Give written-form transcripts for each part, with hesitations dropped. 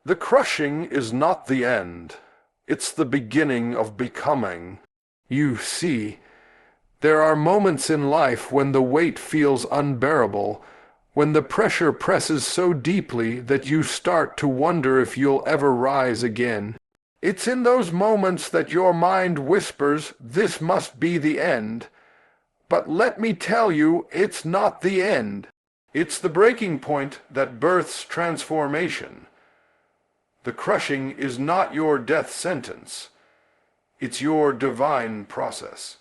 The crushing is not the end. It's the beginning of becoming. You see, there are moments in life when the weight feels unbearable, when the pressure presses so deeply that you start to wonder if you'll ever rise again. It's in those moments that your mind whispers, "This must be the end." But let me tell you, it's not the end. It's the breaking point that births transformation. The crushing is not your death sentence. It's your divine process.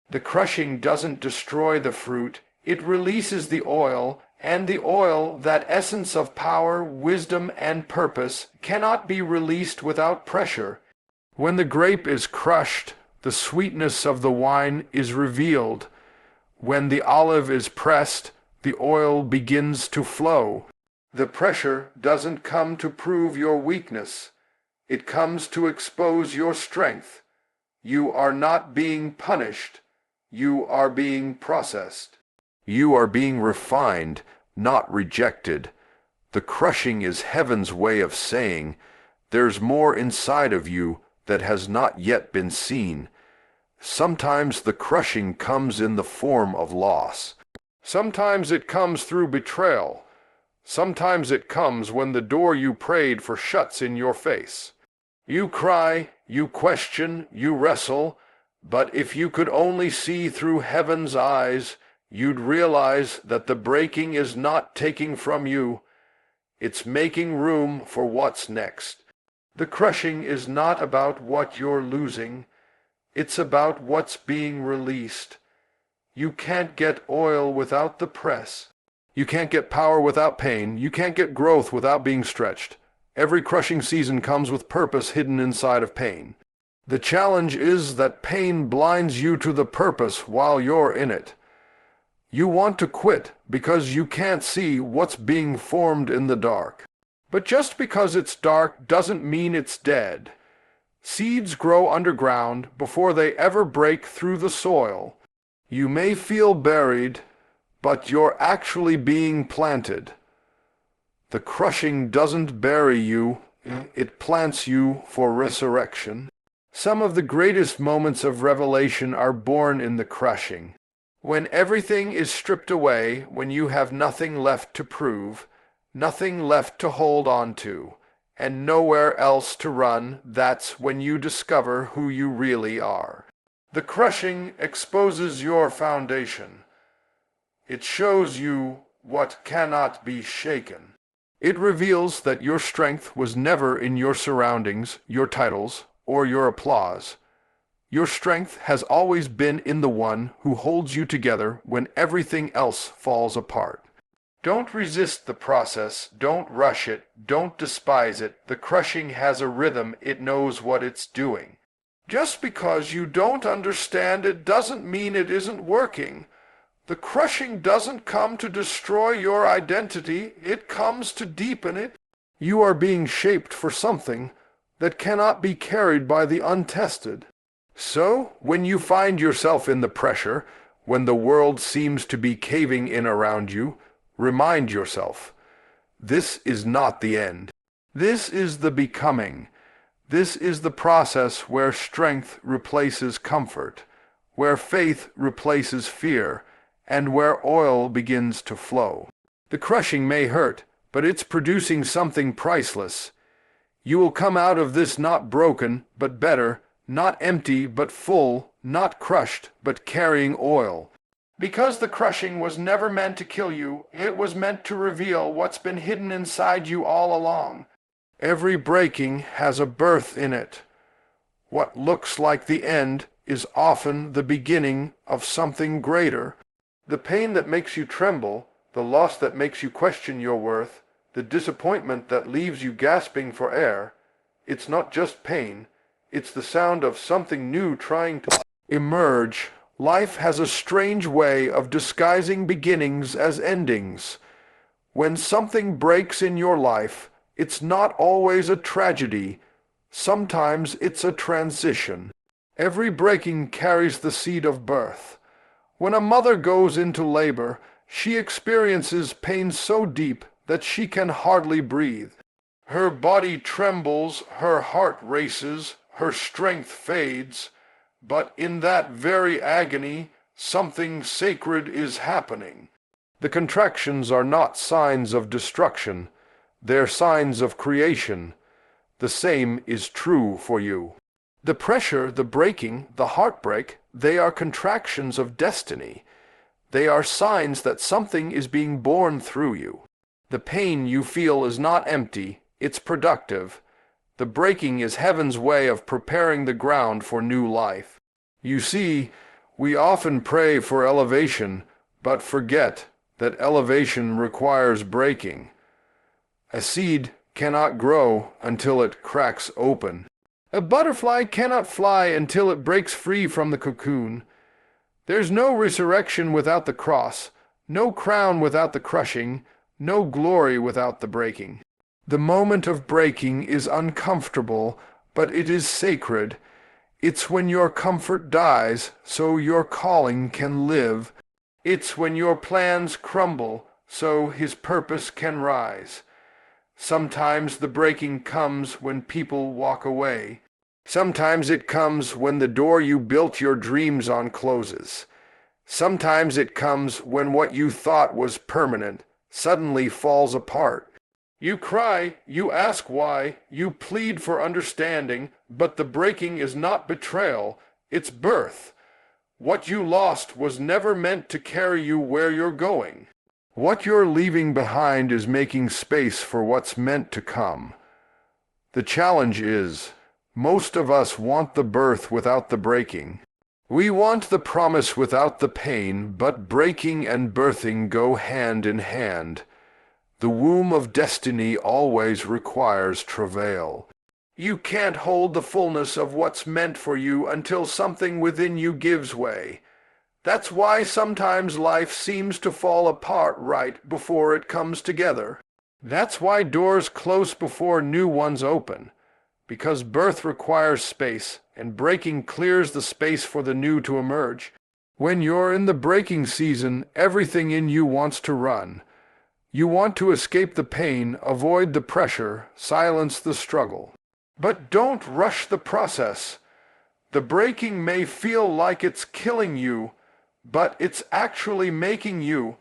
The crushing doesn't destroy the fruit. It releases the oil, and the oil, that essence of power, wisdom, and purpose, cannot be released without pressure. When the grape is crushed, the sweetness of the wine is revealed. When the olive is pressed, the oil begins to flow. The pressure doesn't come to prove your weakness. It comes to expose your strength. You are not being punished. You are being processed. You are being refined, not rejected. The crushing is heaven's way of saying, there's more inside of you that has not yet been seen. Sometimes the crushing comes in the form of loss. Sometimes it comes through betrayal. Sometimes it comes when the door you prayed for shuts in your face. You cry, you question, you wrestle, but if you could only see through heaven's eyes, you'd realize that the breaking is not taking from you. It's making room for what's next. The crushing is not about what you're losing. It's about what's being released. You can't get oil without the press. You can't get power without pain. You can't get growth without being stretched. Every crushing season comes with purpose hidden inside of pain. The challenge is that pain blinds you to the purpose while you're in it. You want to quit because you can't see what's being formed in the dark. But just because it's dark doesn't mean it's dead. Seeds grow underground before they ever break through the soil. You may feel buried, but you're actually being planted. The crushing doesn't bury you, it plants you for resurrection. Some of the greatest moments of revelation are born in the crushing. When everything is stripped away, when you have nothing left to prove, nothing left to hold on to, and nowhere else to run, that's when you discover who you really are. The crushing exposes your foundation. It shows you what cannot be shaken. It reveals that your strength was never in your surroundings, your titles, or your applause. Your strength has always been in the one who holds you together when everything else falls apart. Don't resist the process, don't rush it, don't despise it. The crushing has a rhythm, it knows what it's doing. Just because you don't understand it doesn't mean it isn't working. The crushing doesn't come to destroy your identity, it comes to deepen it. You are being shaped for something that cannot be carried by the untested. So, when you find yourself in the pressure, when the world seems to be caving in around you, remind yourself, this is not the end. This is the becoming. This is the process where strength replaces comfort, where faith replaces fear, and where oil begins to flow. The crushing may hurt, but it's producing something priceless. You will come out of this not broken, but better, not empty, but full, not crushed, but carrying oil. Because the crushing was never meant to kill you, it was meant to reveal what's been hidden inside you all along. Every breaking has a birth in it. What looks like the end is often the beginning of something greater. The pain that makes you tremble, the loss that makes you question your worth, the disappointment that leaves you gasping for air, it's not just pain, it's the sound of something new trying to emerge. Life has a strange way of disguising beginnings as endings. When something breaks in your life, it's not always a tragedy. Sometimes it's a transition. Every breaking carries the seed of birth. When a mother goes into labor, she experiences pain so deep that she can hardly breathe. Her body trembles, her heart races, her strength fades, but in that very agony, something sacred is happening. The contractions are not signs of destruction, they're signs of creation. The same is true for you. The pressure, the breaking, the heartbreak, they are contractions of destiny. They are signs that something is being born through you. The pain you feel is not empty, it's productive. The breaking is heaven's way of preparing the ground for new life. You see, we often pray for elevation, but forget that elevation requires breaking. A seed cannot grow until it cracks open. A butterfly cannot fly until it breaks free from the cocoon. There's no resurrection without the cross, no crown without the crushing, no glory without the breaking. The moment of breaking is uncomfortable, but it is sacred. It's when your comfort dies, so your calling can live. It's when your plans crumble, so his purpose can rise. Sometimes the breaking comes when people walk away. Sometimes it comes when the door you built your dreams on closes. Sometimes it comes when what you thought was permanent suddenly falls apart. You cry, you ask why, you plead for understanding, but the breaking is not betrayal, it's birth. What you lost was never meant to carry you where you're going. What you're leaving behind is making space for what's meant to come. The challenge is, most of us want the birth without the breaking. We want the promise without the pain, but breaking and birthing go hand in hand. The womb of destiny always requires travail. You can't hold the fullness of what's meant for you until something within you gives way. That's why sometimes life seems to fall apart right before it comes together. That's why doors close before new ones open. Because birth requires space, and breaking clears the space for the new to emerge. When you're in the breaking season, everything in you wants to run. You want to escape the pain, avoid the pressure, silence the struggle. But don't rush the process. The breaking may feel like it's killing you, but it's actually making you.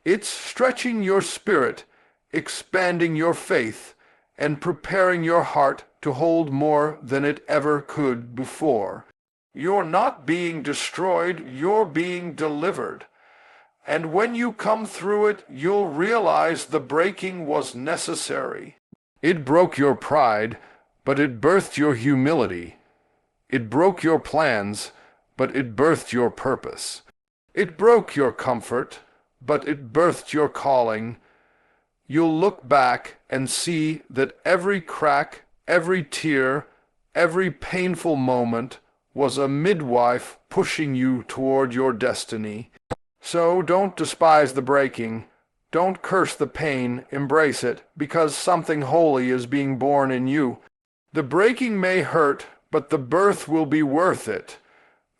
It's stretching your spirit, expanding your faith, and preparing your heart to hold more than it ever could before. You're not being destroyed, you're being delivered. And when you come through it, you'll realize the breaking was necessary. It broke your pride, but it birthed your humility. It broke your plans, but it birthed your purpose. It broke your comfort, but it birthed your calling. You'll look back and see that every crack, every tear, every painful moment was a midwife pushing you toward your destiny. So don't despise the breaking. Don't curse the pain, embrace it, because something holy is being born in you. The breaking may hurt, but the birth will be worth it.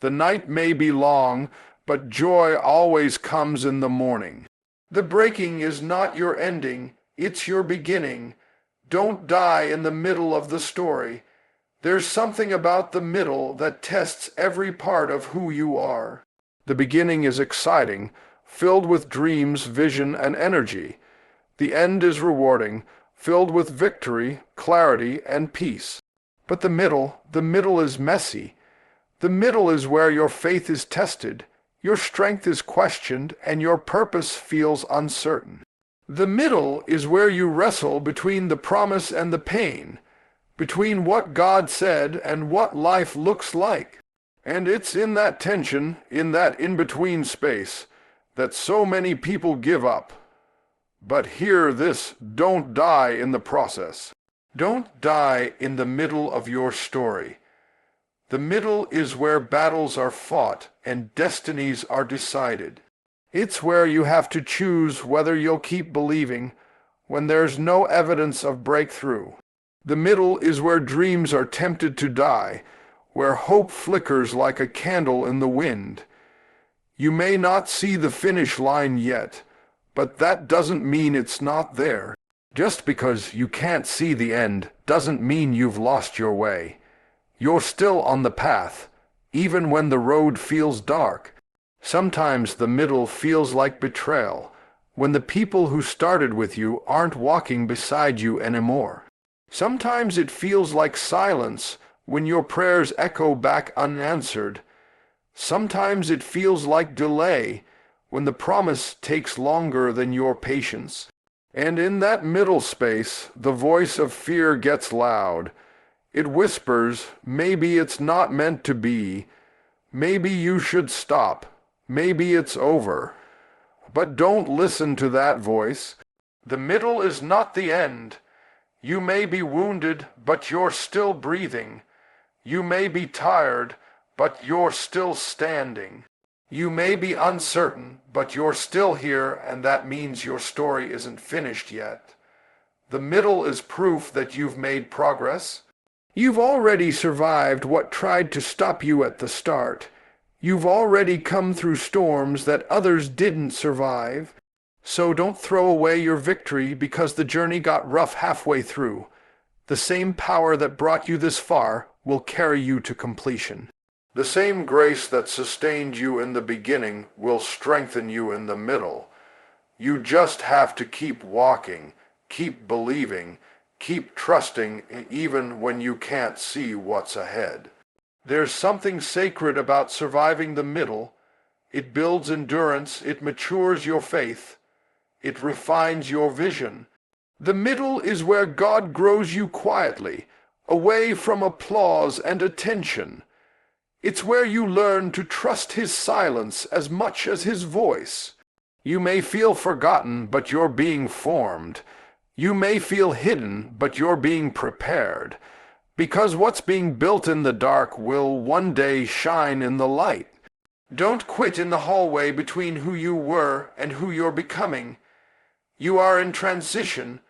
The night may be long, but joy always comes in the morning. The breaking is not your ending, it's your beginning. Don't die in the middle of the story. There's something about the middle that tests every part of who you are. The beginning is exciting, filled with dreams, vision, and energy. The end is rewarding, filled with victory, clarity, and peace. But the middle is messy. The middle is where your faith is tested, your strength is questioned, and your purpose feels uncertain. The middle is where you wrestle between the promise and the pain, between what God said and what life looks like. And it's in that tension, in that in-between space, that so many people give up. But hear this, don't die in the process. Don't die in the middle of your story. The middle is where battles are fought and destinies are decided. It's where you have to choose whether you'll keep believing when there's no evidence of breakthrough. The middle is where dreams are tempted to die, where hope flickers like a candle in the wind. You may not see the finish line yet, but that doesn't mean it's not there. Just because you can't see the end doesn't mean you've lost your way. You're still on the path, even when the road feels dark. Sometimes the middle feels like betrayal, when the people who started with you aren't walking beside you anymore. Sometimes it feels like silence when your prayers echo back unanswered. Sometimes it feels like delay when the promise takes longer than your patience. And in that middle space, the voice of fear gets loud. It whispers, maybe it's not meant to be. Maybe you should stop. Maybe it's over. But don't listen to that voice. The middle is not the end. You may be wounded, but you're still breathing. You may be tired, but you're still standing. You may be uncertain, but you're still here, and that means your story isn't finished yet. The middle is proof that you've made progress. You've already survived what tried to stop you at the start. You've already come through storms that others didn't survive. So don't throw away your victory because the journey got rough halfway through. The same power that brought you this far will carry you to completion. The same grace that sustained you in the beginning will strengthen you in the middle. You just have to keep walking, keep believing, keep trusting even when you can't see what's ahead. There's something sacred about surviving the middle. It builds endurance, it matures your faith, it refines your vision. The middle is where God grows you quietly, away from applause and attention. It's where you learn to trust his silence as much as his voice. You may feel forgotten, but you're being formed. You may feel hidden, but you're being prepared. Because what's being built in the dark will one day shine in the light. Don't quit in the hallway between who you were and who you're becoming. You are in transition,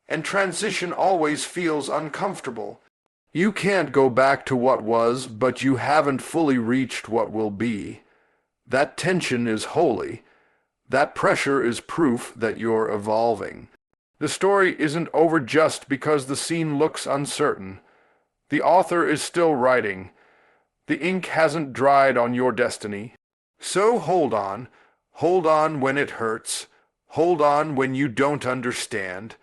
and transition always feels uncomfortable. You can't go back to what was, but you haven't fully reached what will be. That tension is holy. That pressure is proof that you're evolving. The story isn't over just because the scene looks uncertain. The author is still writing. The ink hasn't dried on your destiny. So hold on when it hurts. Hold on when you don't understand.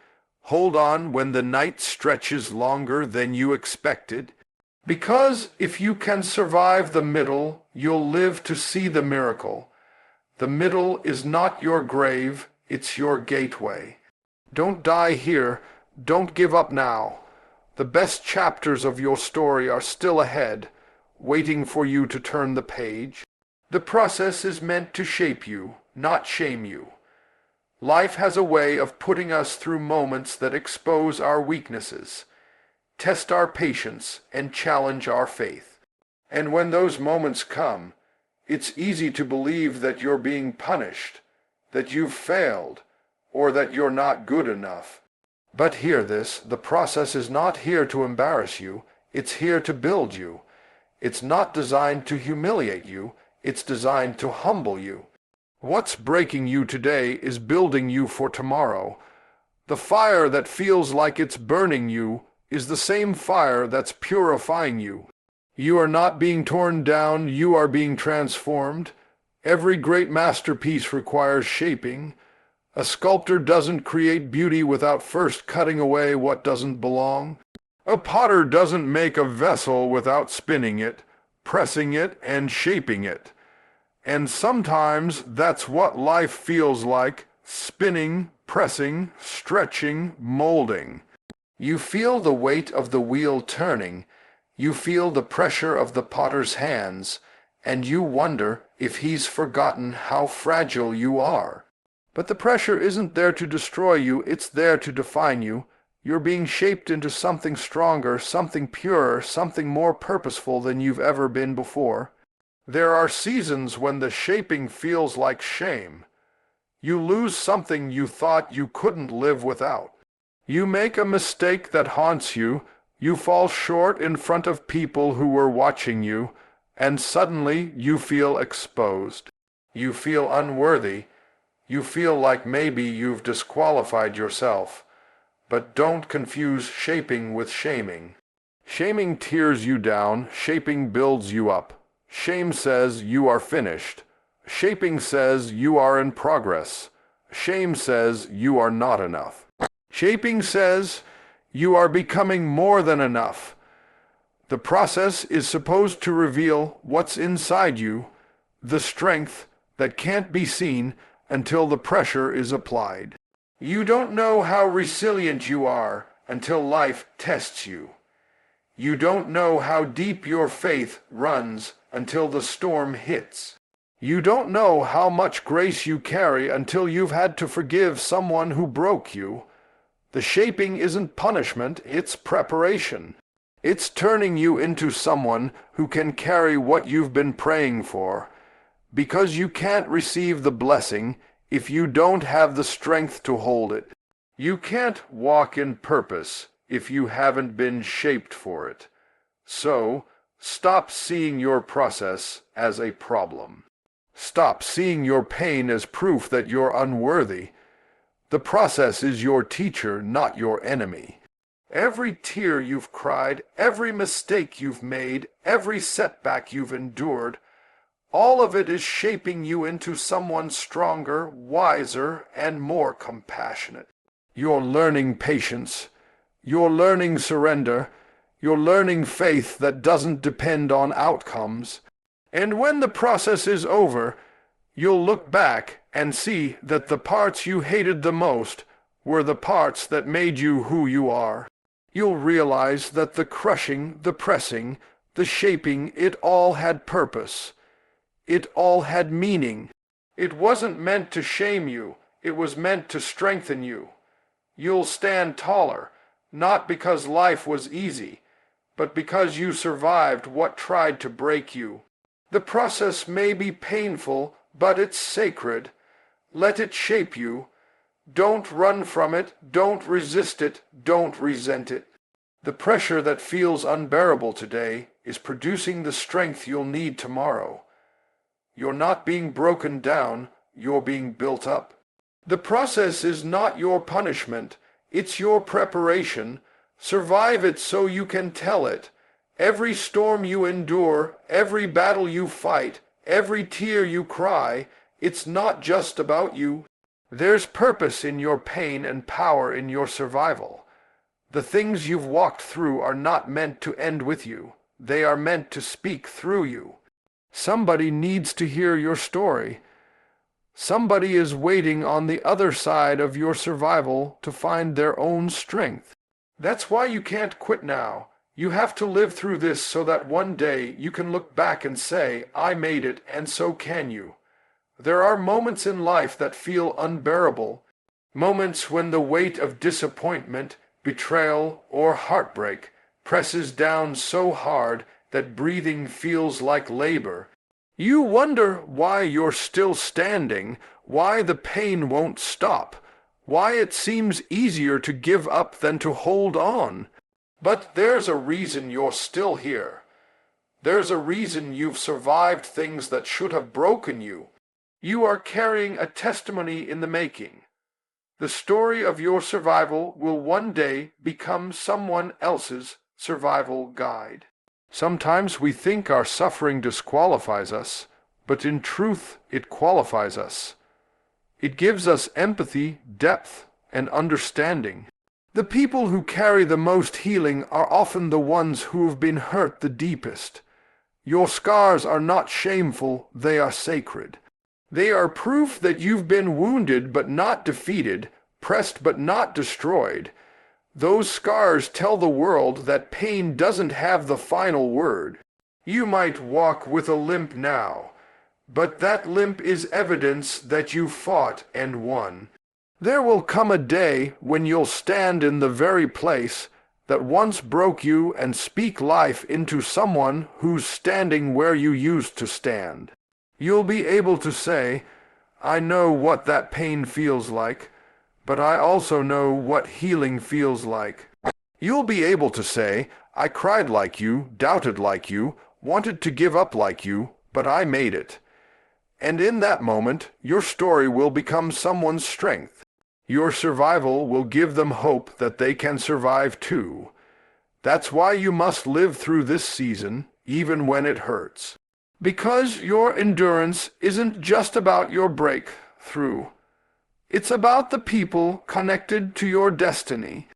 Hold on when the night stretches longer than you expected. Because if you can survive the middle, you'll live to see the miracle. The middle is not your grave, it's your gateway. Don't die here. Don't give up now. The best chapters of your story are still ahead, waiting for you to turn the page. The process is meant to shape you, not shame you. Life has a way of putting us through moments that expose our weaknesses, test our patience, and challenge our faith. And when those moments come, it's easy to believe that you're being punished, that you've failed, or that you're not good enough. But hear this, the process is not here to embarrass you, it's here to build you. It's not designed to humiliate you, it's designed to humble you. What's breaking you today is building you for tomorrow. The fire that feels like it's burning you is the same fire that's purifying you. You are not being torn down, you are being transformed. Every great masterpiece requires shaping. A sculptor doesn't create beauty without first cutting away what doesn't belong. A potter doesn't make a vessel without spinning it, pressing it, and shaping it. And sometimes that's what life feels like, spinning, pressing, stretching, molding. You feel the weight of the wheel turning, you feel the pressure of the potter's hands, and you wonder if he's forgotten how fragile you are. But the pressure isn't there to destroy you, it's there to define you. You're being shaped into something stronger, something purer, something more purposeful than you've ever been before. There are seasons when the shaping feels like shame. You lose something you thought you couldn't live without. You make a mistake that haunts you, you fall short in front of people who were watching you, and suddenly you feel exposed. You feel unworthy. You feel like maybe you've disqualified yourself. But don't confuse shaping with shaming. Shaming tears you down, shaping builds you up. Shame says you are finished. Shaping says you are in progress. Shame says you are not enough. Shaping says you are becoming more than enough. The process is supposed to reveal what's inside you, the strength that can't be seen until the pressure is applied. You don't know how resilient you are until life tests you. You don't know how deep your faith runs until the storm hits. You don't know how much grace you carry until you've had to forgive someone who broke you. The shaping isn't punishment, it's preparation. It's turning you into someone who can carry what you've been praying for, because you can't receive the blessing if you don't have the strength to hold it. You can't walk in purpose if you haven't been shaped for it. So, stop seeing your process as a problem. Stop seeing your pain as proof that you're unworthy. The process is your teacher, not your enemy. Every tear you've cried, every mistake you've made, every setback you've endured, all of it is shaping you into someone stronger, wiser, and more compassionate. You're learning patience. You're learning surrender. You're learning faith that doesn't depend on outcomes. And when the process is over, you'll look back and see that the parts you hated the most were the parts that made you who you are. You'll realize that the crushing, the pressing, the shaping, it all had purpose. It all had meaning. It wasn't meant to shame you. It was meant to strengthen you. You'll stand taller, not because life was easy, but because you survived what tried to break you. The process may be painful, but it's sacred. Let it shape you. Don't run from it. Don't resist it. Don't resent it. The pressure that feels unbearable today is producing the strength you'll need tomorrow. You're not being broken down. You're being built up. The process is not your punishment. It's your preparation. Survive it so you can tell it. Every storm you endure, every battle you fight, every tear you cry, it's not just about you. There's purpose in your pain and power in your survival. The things you've walked through are not meant to end with you. They are meant to speak through you. Somebody needs to hear your story. Somebody is waiting on the other side of your survival to find their own strength. That's why you can't quit now. You have to live through this so that one day you can look back and say, I made it, and so can you. There are moments in life that feel unbearable, moments when the weight of disappointment, betrayal, or heartbreak presses down so hard that breathing feels like labor. You wonder why you're still standing, why the pain won't stop, why it seems easier to give up than to hold on. But there's a reason you're still here. There's a reason you've survived things that should have broken you. You are carrying a testimony in the making. The story of your survival will one day become someone else's survival guide. Sometimes we think our suffering disqualifies us, but in truth it qualifies us. It gives us empathy, depth, and understanding. The people who carry the most healing are often the ones who have been hurt the deepest. Your scars are not shameful, they are sacred. They are proof that you've been wounded but not defeated, pressed but not destroyed. Those scars tell the world that pain doesn't have the final word. You might walk with a limp now, but that limp is evidence that you fought and won. There will come a day when you'll stand in the very place that once broke you and speak life into someone who's standing where you used to stand. You'll be able to say, I know what that pain feels like, but I also know what healing feels like. You'll be able to say, I cried like you, doubted like you, wanted to give up like you, but I made it. And in that moment, your story will become someone's strength. Your survival will give them hope that they can survive too. That's why you must live through this season, even when it hurts. Because your endurance isn't just about your breakthrough. It's about the people connected to your destiny.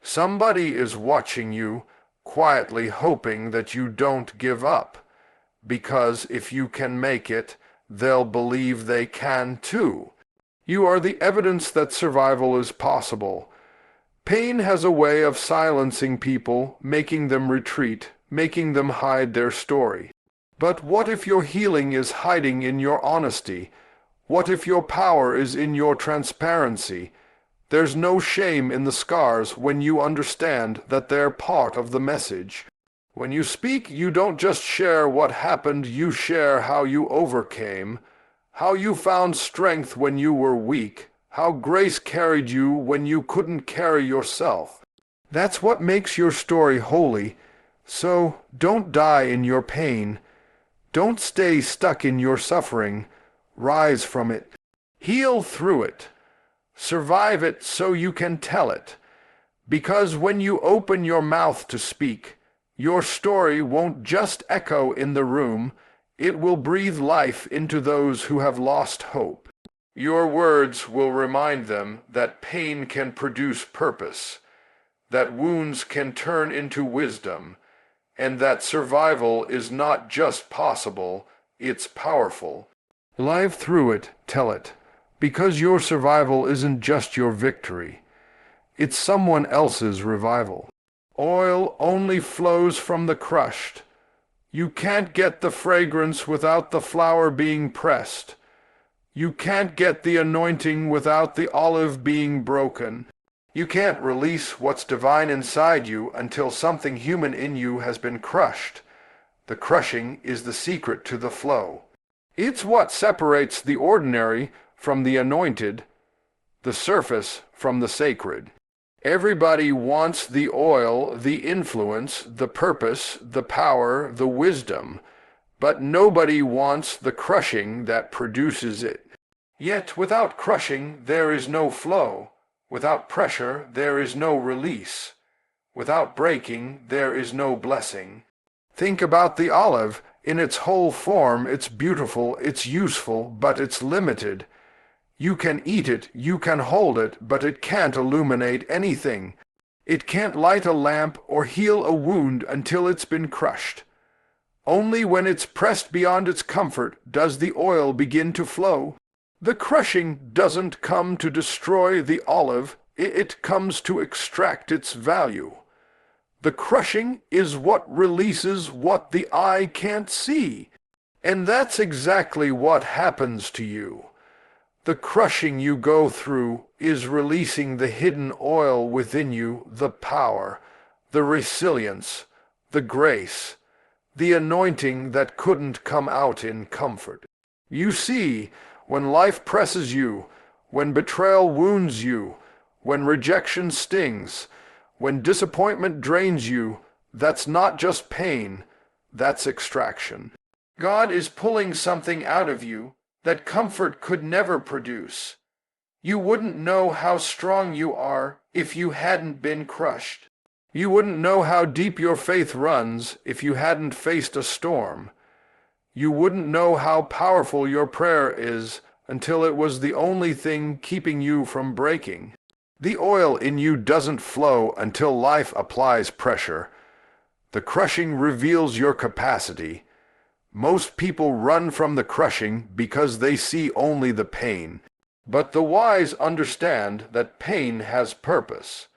Somebody is watching you, quietly hoping that you don't give up. Because if you can make it, they'll believe they can too. You are the evidence that survival is possible. Pain has a way of silencing people, making them retreat, making them hide their story. But what if your healing is hiding in your honesty? What if your power is in your transparency? There's no shame in the scars when you understand that they're part of the message. When you speak, you don't just share what happened, you share how you overcame, how you found strength when you were weak, how grace carried you when you couldn't carry yourself. That's what makes your story holy. So don't die in your pain. Don't stay stuck in your suffering. Rise from it. Heal through it. Survive it so you can tell it. Because when you open your mouth to speak, your story won't just echo in the room, it will breathe life into those who have lost hope. Your words will remind them that pain can produce purpose, that wounds can turn into wisdom, and that survival is not just possible, it's powerful. Live through it, tell it, because your survival isn't just your victory. It's someone else's revival. Oil only flows from the crushed. You can't get the fragrance without the flower being pressed. You can't get the anointing without the olive being broken. You can't release what's divine inside you until something human in you has been crushed. The crushing is the secret to the flow. It's what separates the ordinary from the anointed, the surface from the sacred. Everybody wants the oil, the influence, the purpose, the power, the wisdom, but nobody wants the crushing that produces it. Yet without crushing there is no flow. Without pressure there is no release. Without breaking there is no blessing. Think about the olive. In its whole form, it's beautiful, it's useful, but it's limited. You can eat it, you can hold it, but it can't illuminate anything. It can't light a lamp or heal a wound until it's been crushed. Only when it's pressed beyond its comfort does the oil begin to flow. The crushing doesn't come to destroy the olive, it comes to extract its value. The crushing is what releases what the eye can't see. And that's exactly what happens to you. The crushing you go through is releasing the hidden oil within you, the power, the resilience, the grace, the anointing that couldn't come out in comfort. You see, when life presses you, when betrayal wounds you, when rejection stings, when disappointment drains you, that's not just pain, that's extraction. God is pulling something out of you that comfort could never produce. You wouldn't know how strong you are if you hadn't been crushed. You wouldn't know how deep your faith runs if you hadn't faced a storm. You wouldn't know how powerful your prayer is until it was the only thing keeping you from breaking. The oil in you doesn't flow until life applies pressure. The crushing reveals your capacity. Most people run from the crushing because they see only the pain. But the wise understand that pain has purpose.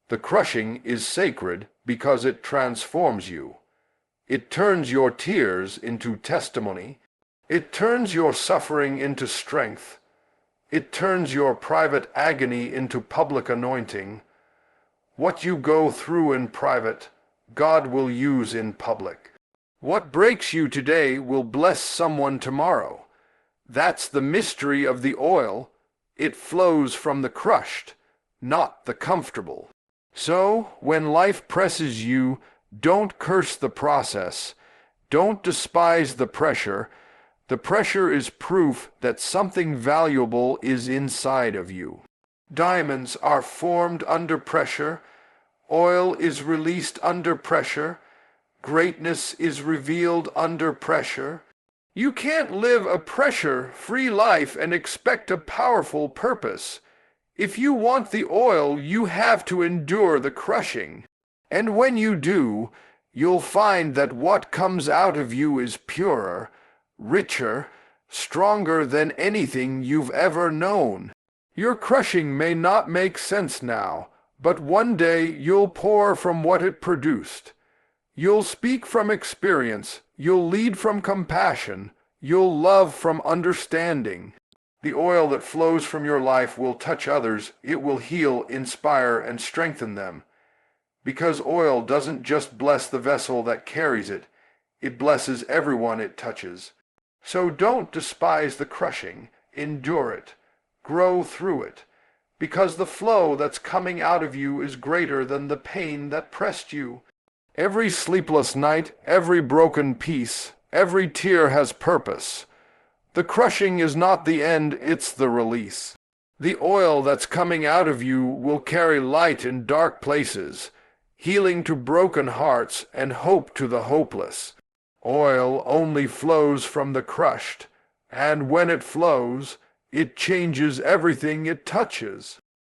The crushing is sacred because it transforms you. It turns your tears into testimony. It turns your suffering into strength. It turns your private agony into public anointing. What you go through in private, God will use in public. What breaks you today will bless someone tomorrow. That's the mystery of the oil. It flows from the crushed, not the comfortable. So, when life presses you, don't curse the process. Don't despise the pressure. The pressure is proof that something valuable is inside of you. Diamonds are formed under pressure. Oil is released under pressure. Greatness is revealed under pressure. You can't live a pressure-free life and expect a powerful purpose. If you want the oil, you have to endure the crushing. And when you do, you'll find that what comes out of you is purer, richer, stronger than anything you've ever known. Your crushing may not make sense now, but one day you'll pour from what it produced. You'll speak from experience, you'll lead from compassion, you'll love from understanding. The oil that flows from your life will touch others, it will heal, inspire, and strengthen them. Because oil doesn't just bless the vessel that carries it, it blesses everyone it touches. So don't despise the crushing, endure it, grow through it, because the flow that's coming out of you is greater than the pain that pressed you. Every sleepless night, every broken piece, every tear has purpose. The crushing is not the end, it's the release. The oil that's coming out of you will carry light in dark places, healing to broken hearts and hope to the hopeless. Oil only flows from the crushed, and when it flows, it changes everything it touches.